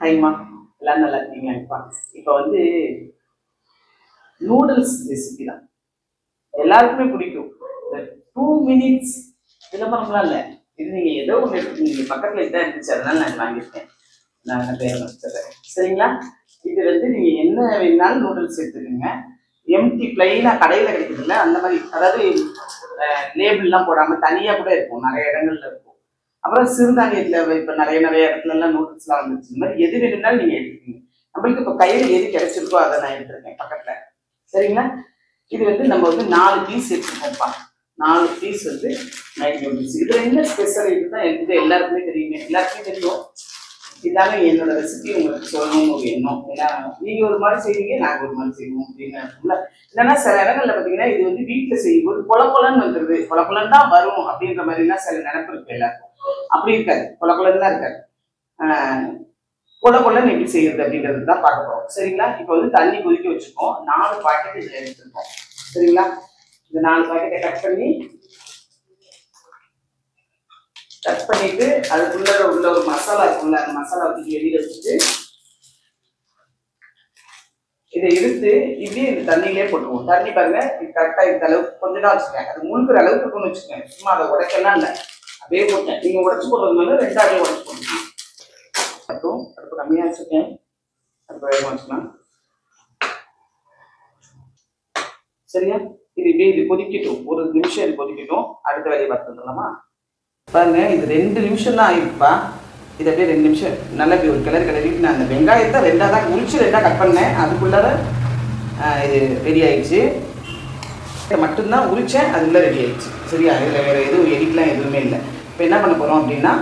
ஹைமா எல்லாம் நல்லா இருக்கீங்கப்பா. இப்போ வந்து நூடுல்ஸ் ரெசிபி தான் எல்லாருக்குமே பிடிக்கும். இந்த 2 மினிட்ஸ் விளம்பரம்லாம் இல்லை. இது நீங்க ஏதோ ஒன்று நீங்க பக்கத்துல இதான் இருந்துச்சு, அதனால நான் வாங்கியிருக்கேன். நான் பேர் வச்சுறேன், சரிங்களா? இது வந்து நீங்க என்ன வேணாலும் நூடுல்ஸ் எடுத்துக்கோங்க. எம்டி பிளைனா கடையில் கிடைக்குதுல்ல அந்த மாதிரி, அதாவது லேபிள்லாம் போடாம தனியா கூட இருக்கும், நிறைய இடங்கள்ல இருக்கும். அப்புறம் சிறுதானியத்துல இப்ப நிறைய இடத்துல எல்லாம் நூடுல்ஸ்லாம் வந்துருச்சு. இந்த மாதிரி எது வேணும்னாலும் நீங்க எடுத்துக்கோங்க. நம்மளுக்கு இப்போ கையில் எது கிடைச்சிருக்கோ அதை நான் எடுத்துருக்கேன் பக்கத்துல, சரிங்களா? இது வந்து நம்ம வந்து 4 பீஸ் எடுத்துருக்கோம்ப்பா. 4 பீஸ் வந்து மேகி நூடுல்ஸ். இதுல என்ன ஸ்பெஷல் இதுதான் எனக்கு எல்லாருக்குமே தெரியுமே, எல்லாருக்குமே தெரியும். இதாங்க என்னோட ரெசிபி உங்களுக்கு சொல்லணும்னு ஒரு எண்ணம். ஏன்னா நீங்க ஒரு மாதிரி செய்வீங்க, நாங்கள் ஒரு மாதிரி செய்வோம் அப்படின்னு இருக்கும்ல. இல்லைன்னா சில இடங்கள்ல பார்த்தீங்கன்னா இது வந்து வீட்டில் செய்யும்போது கொலன்னு வந்துருது, கொலன்னு தான் வரும் அப்படின்ற மாதிரிலாம் சில நினைப்பு இருக்கு எல்லாருக்கும். அப்படி இருக்காது, கொலன்னு தான் இருக்காது. கொலன்னு எப்படி செய்யறது அப்படிங்கிறது தான் பார்க்க போறோம், சரிங்களா? இப்போ வந்து தண்ணி கொதிக்க வச்சுருக்கோம். 4 பாக்கெட் இதில் எடுத்துருக்கோம், சரிங்களா? இந்த 4 பாக்கெட்டை கட் பண்ணிட்டு அதுக்குள்ள உள்ள ஒரு மசாலா இருக்குல்ல, அந்த மசாலா தூக்கி வெளியில வச்சுட்டு இதை எடுத்து இப்படி இந்த தண்ணியிலே போட்டுருவோம். தண்ணி பாருங்க, இது கரெக்டா இந்த அளவுக்கு கொஞ்சம் தான் வச்சுக்கேன். அது முழுக்கிற அளவுக்கு இருக்குன்னு வச்சுக்கேன். சும்மா அதை உடைக்கலாம் இல்லை, அப்படியே போட்டேன். நீங்க உடைச்சு போடுறதுனால 2ஆவே உடைச்சு போட்டுக்கலாம். அப்புறம் அடுப்பு கம்மியாக வச்சுருக்கேன், அடுப்பு வேகமாக வச்சுக்கலாம், சரியா? இது இப்படியே இது கொதிக்கட்டும், ஒரு நிமிஷம் இது கொதிக்கட்டும். அடுத்த வேலையை பார்த்துடலாமா? பாருங்க, இது 2 நிமிஷம் தான் ஆகிருப்பா. இது அப்படியே 2 நிமிஷம் நல்லா இப்படி ஒரு கிளறிட்டு நான் அந்த வெங்காயத்தை 2ஆக தான் உரிச்சு 2ஆக கட் பண்ணேன். அதுக்குள்ளார இது ரெடி ஆயிடுச்சு. மட்டும்தான் உரிச்சேன், அதுக்குள்ள ரெடி ஆயிடுச்சு, சரியா? இதில் வேறு எதுவும் எடிட்லாம் எதுவுமே இல்லை. இப்போ என்ன பண்ண போகிறோம் அப்படின்னா,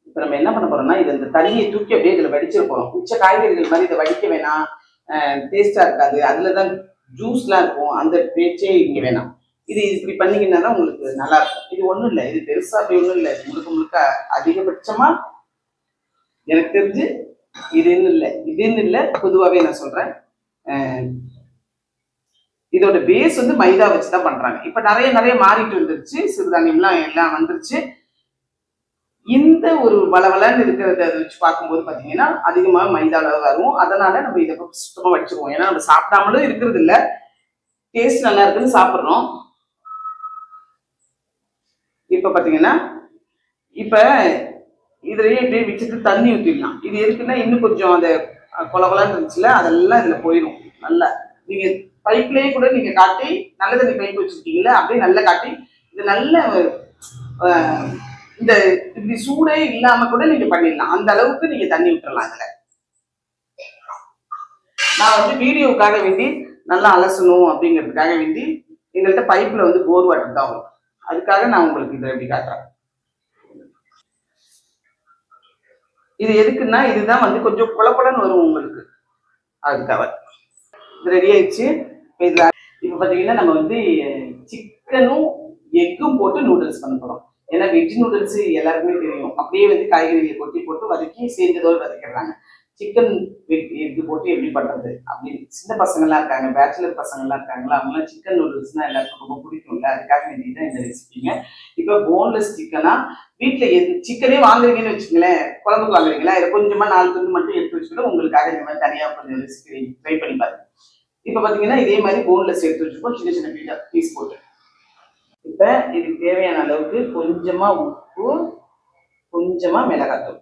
இப்போ நம்ம என்ன பண்ண போகிறோம்னா, இது இந்த தண்ணியை தூக்கி அப்படியே இதில் வடிச்சிட போகிறோம். மிச்ச காய்கறிகள் மாதிரி இதை வடிக்க வேணாம், டேஸ்ட்டாக இருக்காது. அதில் தான் ஜூஸ்லாம் இருக்கும், அந்த பேச்சே இங்கே வேணாம். இது இப்படி பண்ணிங்கன்னா தான் உங்களுக்கு நல்லா இருக்கும். இது ஒன்றும் இல்லை, இது பெருசா அப்படி ஒன்றும் இல்லை. முழுக்க அதிகபட்சமா எனக்கு தெரிஞ்சு இதுன்னு இல்லை, பொதுவாகவே நான் சொல்றேன். இதோட பேஸ் வந்து மைதா வச்சு தான் பண்றாங்க. இப்ப நிறைய மாறிட்டு வந்துருச்சு, சிறுதானியம்லாம் எல்லாம் வந்துருச்சு. இந்த ஒரு வளவலன்னு இருக்கிறத அதை வச்சு பார்க்கும்போது பார்த்தீங்கன்னா அதிகமாக மைதால வரும். அதனால நம்ம இதை சுத்தமாக வச்சுருவோம். ஏன்னா நம்ம சாப்பிடாமலும் இருக்கிறது இல்லை, டேஸ்ட் நல்லா இருக்குன்னு சாப்பிட்றோம். இப்போ பார்த்தீங்கன்னா இப்போ இதுலயே இப்படியே வச்சுட்டு தண்ணி ஊற்றிடலாம். இது எதுக்குன்னா இன்னும் கொஞ்சம் அந்த கொலன்னு இருந்துச்சுல, அதெல்லாம் இதில் போயிடும். நல்லா நீங்கள் பைப்லேயே கூட நீங்கள் காட்டி, நல்ல தண்ணி பைப் வச்சுருக்கீங்களா, அப்படியே நல்லா காட்டி இது நல்ல இந்த இப்படி சூடே இல்லாமல் கூட நீங்கள் பண்ணிடலாம். அந்த அளவுக்கு நீங்கள் தண்ணி விட்டுறலாம். இதில் நான் வந்து வீடியோவுக்காக வேண்டி நல்லா அலசணும் அப்படிங்கிறதுக்காக வேண்டி எங்கள்கிட்ட பைப்பில் வந்து போர் வாட்டர் தான் வரும். அதுக்காக நான் உங்களுக்கு இதை எப்படி காட்டுறேன். இது எதுக்குன்னா இதுதான் வந்து கொஞ்சம் குழப்பலன்னு வரும் உங்களுக்கு, அதுக்காக. இது ரெடி ஆயிடுச்சு. இதுல இப்போ பார்த்தீங்கன்னா நம்ம வந்து சிக்கனும் எக்கும் போட்டு நூடுல்ஸ் பண்ண போகிறோம். ஏன்னா வெஜ் நூடுல்ஸ் எல்லாருக்குமே தெரியும், அப்படியே வந்து காய்கறிகளை கொட்டி போட்டு வதக்கி சேர்ந்ததோடு வதக்கிடுறாங்க. சிக்கன் எக்கு போட்டு எப்படி பண்றது அப்படின்னு சின்ன பசங்கள்லாம் இருக்காங்க, பேச்சுலர் பசங்கள்லாம் இருக்காங்களா, அவங்களாம் சிக்கன் நூடுல்ஸ்னா எல்லாருக்கும் ரொம்ப பிடிக்கும்ல, அதுக்காக வேண்டியதான் இந்த ரெசிபிங்க. இப்போ போன்லெஸ் சிக்கனா வீட்டில் சிக்கனே வாங்குறீங்கன்னு வச்சுக்கங்களேன், குழம்புக்கு வாங்குறீங்களா, இதை கொஞ்சமா 4 துண்டு மட்டும் எடுத்து வச்சுக்கிட்டு உங்களுக்காக இந்த மாதிரி தனியாக கொஞ்சம் ரெசிபி ட்ரை பண்ணி பாருங்க. இப்போ பார்த்தீங்கன்னா இதே மாதிரி போன்லெஸ் எடுத்து வச்சுக்கோம், சின்ன பீஸ் போட்டு. இப்போ இதுக்கு தேவையான அளவுக்கு கொஞ்சமா உப்பு, கொஞ்சமா மிளகாத்தூள்.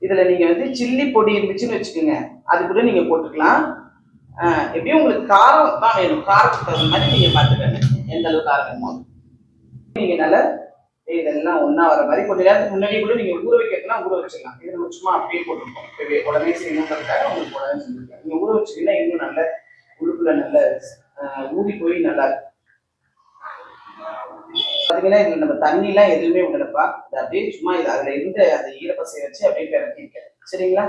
இதுல நீங்க வந்து சில்லி பொடி இருந்துச்சுன்னு வச்சுக்கோங்க, அது கூட நீங்க போட்டுக்கலாம். எப்படியும் உங்களுக்கு காரம் தான் வேணும், காரத்துக்கு தகுந்த மாதிரி நீங்க பார்த்துக்கங்க எந்த அளவுக்கு காரம் வேணுமோ. நீங்க நல்லா இதெல்லாம் ஒன்னா வர மாதிரி கொஞ்ச நேரத்துக்கு முன்னாடி கூட நீங்க ஊற வைக்கிறதுனா ஊற வச்சிடலாம். இது நம்ம சும்மா அப்படியே போட்டுருக்கோம், உடனே செய்யணுங்கிறதுக்காக உங்களுக்கு உடனே செஞ்சுருக்கேன். நீங்க ஊற வச்சிங்கன்னா இன்னும் நல்ல உழுப்புல நல்ல ஊறி போய் நல்லா இருக்கும். பார்த்தீங்கன்னா இதுல நம்ம தண்ணிலாம் எதுவுமே விடலப்பா, இது அப்படியே சும்மா இது அதுல இருந்த அந்த ஈரப்பசையை வச்சு அப்படியே பிறக்கிருக்கேன், சரிங்களா?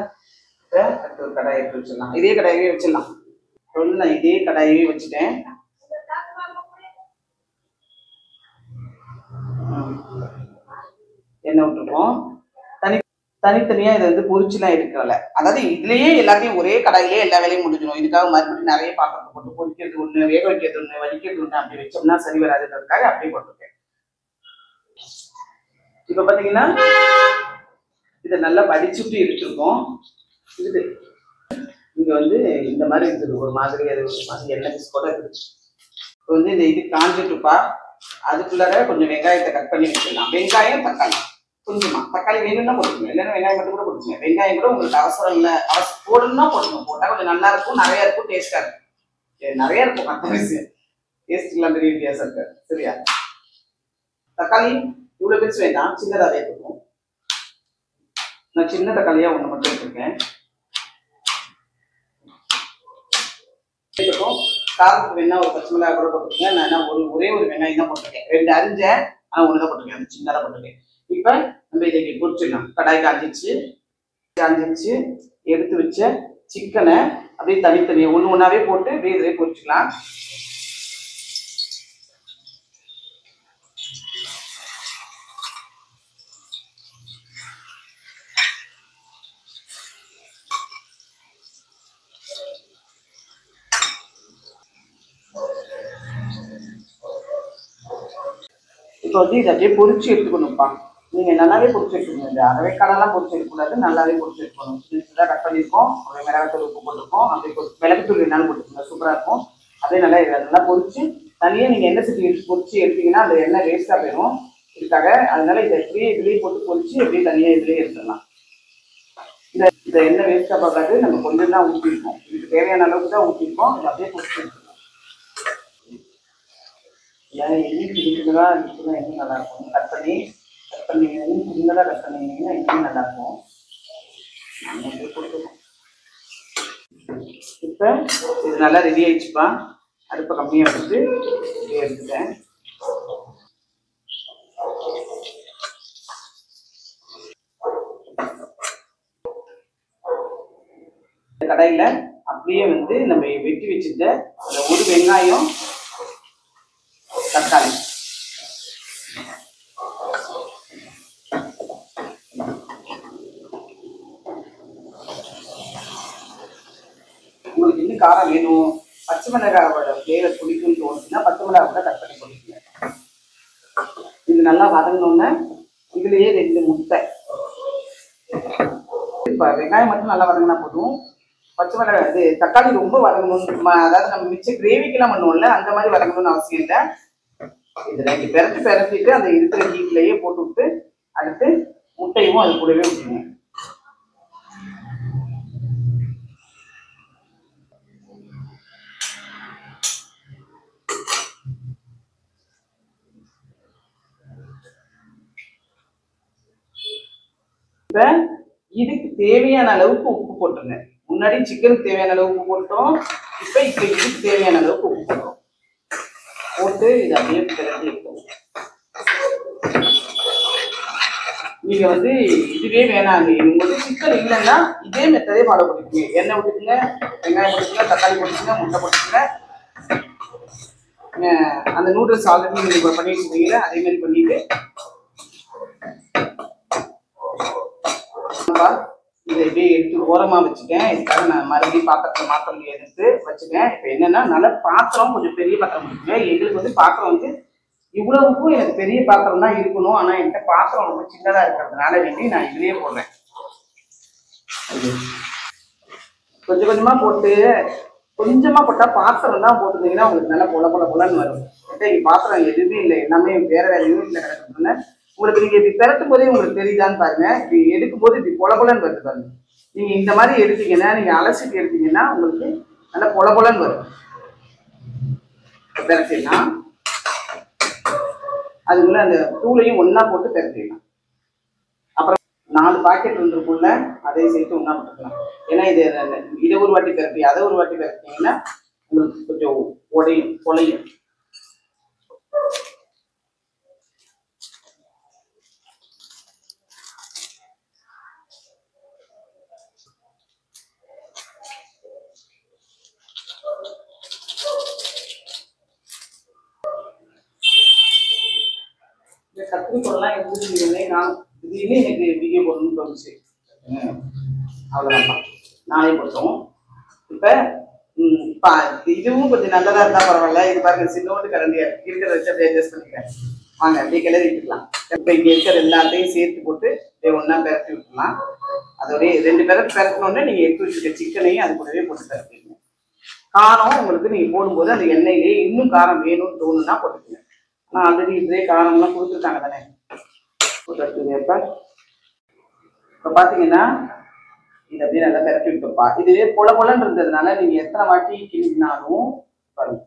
இப்போ அடுத்த ஒரு கடாயை எடுத்து வச்சிடலாம், இதே கடாயவே வச்சிடலாம். இப்போ வந்து நான் இதே கடாயவே வச்சுட்டேன். எண்ணெய் விட்டுருக்கோம். தனித்தனியா இதை வந்து பொரிச்சுலாம் எடுக்கல, அதாவது இதுலயே எல்லாத்தையும் ஒரே கடாயிலே எல்லா வேலையும் முடிஞ்சிடும். இதுக்காக மறுபடியும் நிறைய பாத்திரத்தை போட்டு பொரிக்கிறது ஒண்ணு, வேக வைக்கிறது ஒண்ணு, வலிக்கிறது ஒண்ணு அப்படி வச்சோம்னா சரி வராதுன்றதுக்காக அப்படியே போட்டிருக்கேன். இப்ப பாத்தீங்கன்னா இதை நல்லா வடிச்சுட்டு எடுத்துருக்கோம். இது இங்கே வந்து இந்த மாதிரி இருக்குது, ஒரு மாதிரி அது ஒரு மாதிரி எண்ணெய் பிஸ்கோட இருக்குது. இப்போ வந்து இந்த இது காஞ்சிட்டுப்பா, அதுக்குள்ளார கொஞ்சம் வெங்காயத்தை கட் பண்ணி வச்சிடலாம். வெங்காயம் தக்காளி கொஞ்சமா, தக்காளி வேணும்னா போட்டுக்கோங்க, இல்லைன்னா வெங்காயம் மட்டும் கூட போட்டுக்கோங்க. வெங்காயம் கூட உங்களுக்கு அவசரம் இல்லை, போடணும்னா போடணும், போட்டால் கொஞ்சம் நல்லா இருக்கும், நிறையா இருக்கும், டேஸ்ட்டாக இருக்கும். நிறையா இருக்கும் மற்ற விஷயம், டேஸ்ட்லாம் பெரிய வித்தியாசம் இருக்காது. சரியா? தக்காளி இவ்வளோ பெருசு வேண்டாம், சின்னதாகவே இருக்கும். நான் சின்ன தக்காளியாக ஒன்று மட்டும் எடுத்துருக்கேன். காரத்துக்கு வேணா ஒரு பச்சை மிளகாய் கூட போட்டுருக்கேன். நான் ஒரே ஒரு வெங்காயம் தான் போட்டிருக்கேன், 2 அரிஞ்சேன், ஆனால் 1 தான் போட்டிருக்கேன், அது சின்னதாக போட்டிருக்கேன். இப்போ நம்ம இதை பொரிச்சிடலாம். கடாய் காஞ்சிச்சு, எடுத்து வச்ச சிக்கனை அப்படியே தனித்தனியாக ஒன்று ஒன்றாவே போட்டு அப்படியே இதிலே பொரிச்சிக்கலாம். இப்போ வந்து இதை அப்படியே பொரிச்சு எடுத்துக்கணும்ப்பா. நீங்கள் நல்லாவே பொரிச்சு எடுத்துக்கணும், இந்த அரைவேக்காடெல்லாம் பொரிச்சு எடுக்கக்கூடாது, நல்லாவே பொரிச்சு எடுக்கணும். சின்னதாக கட் பண்ணியிருக்கோம், அப்படியே மிளகாத்தூள் உப்பு போட்டிருக்கோம், அப்படியே மிளகுத்தூள் என்னாலும் போட்டுக்கோங்க, சூப்பராக இருக்கும். அப்படியே நல்லா பொரிச்சு தனியாக நீங்கள் எண்ணெய் சட்டி பொரிச்சு எடுத்தீங்கன்னா அந்த எண்ணெய் வேஸ்ட்டாக போயிடும். இதுக்காக அதனால இதை எப்படியே இதுலேயே போட்டு பொரிச்சு எப்படியே தனியாக இதுலேயே எடுத்துடலாம். இந்த எண்ணெய் வேஸ்ட்டாக பார்க்காது, நம்ம கொஞ்சம் தான் ஊற்றிருக்கோம், இதுக்கு தேவையான அளவுக்கு தான் ஊற்றிருக்கோம். இதை அப்படியே பொரிச்சு எடுத்துக்கலாம். எண்ணெய் சின்னதாக இருந்துச்சுன்னா இன்னும் நல்லாயிருக்கும். கட் பண்ணி சின்னதாக கட் பண்ணிங்கன்னா இன்னும் நல்லாயிருக்கும். கொடுத்துருக்கோம். இப்போ இது நல்லா ரெடி ஆயிடுச்சுப்பா. அடுப்பை கம்மியாக வச்சுட்டு இப்படியே எடுத்துட்டேன். கடாயில் அப்படியே வந்து நம்ம வெட்டி வச்சுட்ட அந்த ஒரு வெங்காயம், தக்காளி உங்களுக்கு இன்னும் காரம் வேணும், பச்சை மிளகாயோட ஃப்ளேவர் பிடிக்கும்னு தோணுச்சுன்னா பச்சை மிளகாய் கூட கட் பண்ணி போட்டுக்கங்க. இது நல்லா வதங்கினோன்னே இதுலேயே 2 முட்டை. இப்போ வெங்காயம் மட்டும் நல்லா வதங்கினா போதும். பச்சை மிளகாய் இது தக்காளி ரொம்ப வதங்கணும், அதாவது நம்ம மிச்ச கிரேவிக்கெல்லாம் பண்ணுவோம்ல அந்த மாதிரி வதங்கணும்னு அவசியம் இல்லை. இதில் இங்கே பெரட்டிட்டு அந்த இருக்கிற ஹீட்லேயே போட்டு விட்டு அடுத்து முட்டையும் அது கூடவே விட்டுருங்க. இப்போ இதுக்கு தேவையான அளவுக்கு உப்பு போட்டுருங்க. முன்னாடி சிக்கனுக்கு தேவையான அளவுக்கு உப்பு போட்டோம், இப்போ இதுக்கு தேவையான அளவுக்கு உப்பு போட்டோம். போட்டு இதை அப்படியே பிரட்டி எடுக்கணும். நீங்கள் வந்து இதுவே வேணாங்க, உங்களுக்கு சிக்கன் இல்லைன்னா இதே மெத்தடே ஃபாலோ பண்ணிக்கோங்க. எண்ணெய் விட்டுக்குங்க, வெங்காயம் போட்டுக்குங்க, தக்காளி போட்டுக்குங்க, முட்டை போட்டுக்குங்க. அந்த நூடுல்ஸ் ஆல்ரெடி நீங்கள் பண்ணி வச்சுருக்கீங்களா அதே மாதிரி பண்ணிட்டு இதை இப்படியே எடுத்து ஓரமாக வச்சுட்டேன். இதுக்காக நான் மறுபடியும் பாத்திரத்தில் மாற்ற முடியாது வச்சுட்டேன். இப்போ என்னன்னா நல்ல பாத்திரம் கொஞ்சம் பெரிய பாத்திரம் இருக்குங்க. எங்களுக்கு வந்து பாத்திரம் வந்து இவ்வளவுக்கும் எனக்கு பெரிய பாத்திரம் தான் இருக்கணும், ஆனால் என்கிட்ட பாத்திரம் ரொம்ப சின்னதாக இருக்கிறதுனால வேண்டி நான் இதுலேயே போடுறேன். கொஞ்சம் கொஞ்சமாக போட்டு கொஞ்சமாக போட்டால் பாத்திரம் தான் போட்டுருந்தீங்கன்னா உங்களுக்கு நல்லா பொலன்னு வரும். இங்கே பாத்திரம் எதுவுமே இல்லை, எல்லாமே வேறு யூனிட்ல கிடக்குதுன்னு உங்களுக்கு நீங்கள் இப்படி பெரட்டும் போதே உங்களுக்கு தெரியுதான்னு பாருங்க. இப்படி எடுக்கும் போது இப்படி பொலன்னு வருது பாருங்க. நீங்கள் இந்த மாதிரி எடுத்தீங்கன்னா, நீங்கள் அலசிட்டு எடுத்தீங்கன்னா உங்களுக்கு நல்லா பொலன்னு வரும். பெரட்டிடலாம், அதுக்குள்ள அந்த தூளையும் ஒன்றா போட்டு பெரட்டிடலாம். அப்புறம் 4 பாக்கெட் வந்துருக்குள்ள அதையும் சேர்த்து ஒன்றா போட்டுக்கலாம். ஏன்னா இதை ஒரு வாட்டி பெரட்டி அதை ஒரு வாட்டி பெரட்டிங்கன்னா உங்களுக்கு கொஞ்சம் பொலையும். கத்திரி பொருள்லாம் எடுத்துட்டு நான் திடீர்னு எனக்கு வீடியோ போடணும்னு தோணுச்சு. அவ்வளோதான், நானே போட்டோம். இப்போ இதுவும் கொஞ்சம் நல்லதாக இருந்தால் பரவாயில்ல. இது பாருங்க, சின்னோண்டு கரண்டியா இருக்கிறத வச்சு அப்படியே அட்ஜஸ்ட் பண்ணிக்கிறேன். வாங்க அப்படியே கிளறி விட்டுக்கலாம். இப்போ இங்கே இருக்கிற எல்லாத்தையும் சேர்த்து போட்டு ஒன்றா பெரட்டி விட்டுலாம். அதோடய 2 பேரட் பெரட்டினோடனே நீங்கள் எடுத்து வச்சுருக்க சிக்கனையும் அது கூடவே போட்டு பெரட்டிங்க. காரம் உங்களுக்கு நீங்கள் போடும்போது அந்த எண்ணெயிலே இன்னும் காரம் வேணும்னு தோணுன்னா போட்டுக்கோங்க. ஆனால் ஆல்ரெடி இதே காரம்லாம் கொடுத்துருக்காங்க தானே, போட்டு இப்போ பார்த்தீங்கன்னா இது அப்படியே நல்லா பெரட்டி விட்டுப்பா. இதுவே பொல பொலன்னு இருந்ததுனால நீங்கள் எத்தனை வாட்டி கிண்டினாலும் பாருங்க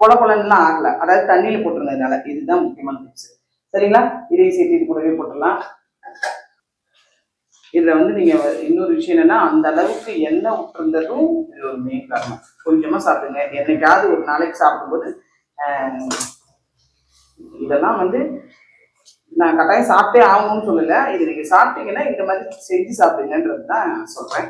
பொல பொலன்னுலாம் ஆகல, அதாவது தண்ணியில் போட்டுருந்ததுனால. இதுதான் முக்கியமான டிப்ஸ். சரிங்களா? இதையும் சேர்த்து இது கூடவே போட்டுடலாம். இதுல வந்து நீங்க இன்னொரு விஷயம் என்னன்னா, அந்த அளவுக்கு எண்ணெய் விட்டுருந்ததும் இது ஒரு மெயின் காரணம். கொஞ்சமா சாப்பிடுங்க. என்னைக்காவது ஒரு நாளைக்கு சாப்பிடும்போது இதெல்லாம் வந்து நான் கட்டாயம் சாப்பிட்டே ஆகணும்னு சொல்லல. இது நீங்க சாப்பிட்டீங்கன்னா இந்த மாதிரி செஞ்சு சாப்பிடுங்கன்றது தான் சொல்றேன்.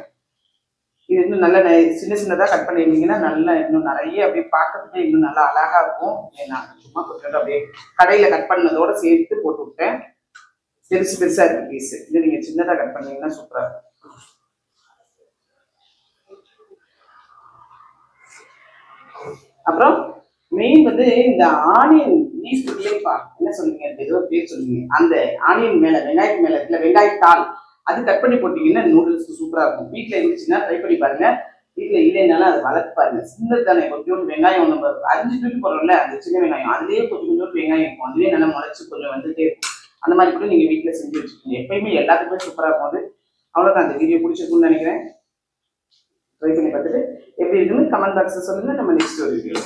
இது இன்னும் நல்லா சின்ன சின்னதா கட் பண்ணிருந்தீங்கன்னா நல்லா இன்னும் நிறைய அப்படியே பார்க்கறதுக்கு இன்னும் நல்லா அழகா இருக்கும். நான் சும்மா கொஞ்சம் அப்படியே கடையில கட் பண்ணதோட சேர்த்து போட்டு விட்டேன். பெருசு பெருசா இருக்கு பீஸ். இது நீங்க சின்னதா கட் பண்ணீங்கன்னா சூப்பரா இருக்கும். அப்புறம் மெயின் வந்து இந்த ஆனியன் லீஃப் இல்லைப்பா, என்ன சொல்லுவீங்க, ஏதோ பேர் சொல்லுவீங்க, அந்த ஆனியன் மேல வெங்காயத்து மேல இல்ல வெங்காயத்தாள் அது கட் பண்ணி போட்டீங்கன்னா நூடுல்ஸ் சூப்பரா இருக்கும். வீட்டுல இருந்துச்சுன்னா ட்ரை பண்ணி பாருங்க. வீட்டுல இல்லைனாலும் அதை வளர்த்து பாருங்க. சின்னது தானே, கொஞ்சோண்டு வெங்காயம் நம்ம அரிஞ்சு தூக்கி போடுறோம்ல, அந்த சின்ன வெங்காயம் அதுலேயே கொஞ்சோண்டு வெங்காயம் இருக்கும். அதுலேயே நல்லா முளைச்சு கொஞ்சம் வந்துட்டே இருக்கும். அந்த மாதிரி கூட நீங்க வீட்டுல செஞ்சு வச்சுக்கோங்க. எப்பயுமே எல்லாத்துக்குமே சூப்பரா இருக்கும். அது அவ்வளவுதான். அந்த வீடியோ பிடிச்சிருக்கும்னு நினைக்கிறேன். ட்ரை பண்ணி பார்த்துட்டு எப்படி இருக்குன்னு கமெண்ட் பாக்ஸ்ல சொல்லுங்க. நம்ம நெக்ஸ்ட் ஒரு வீடியோ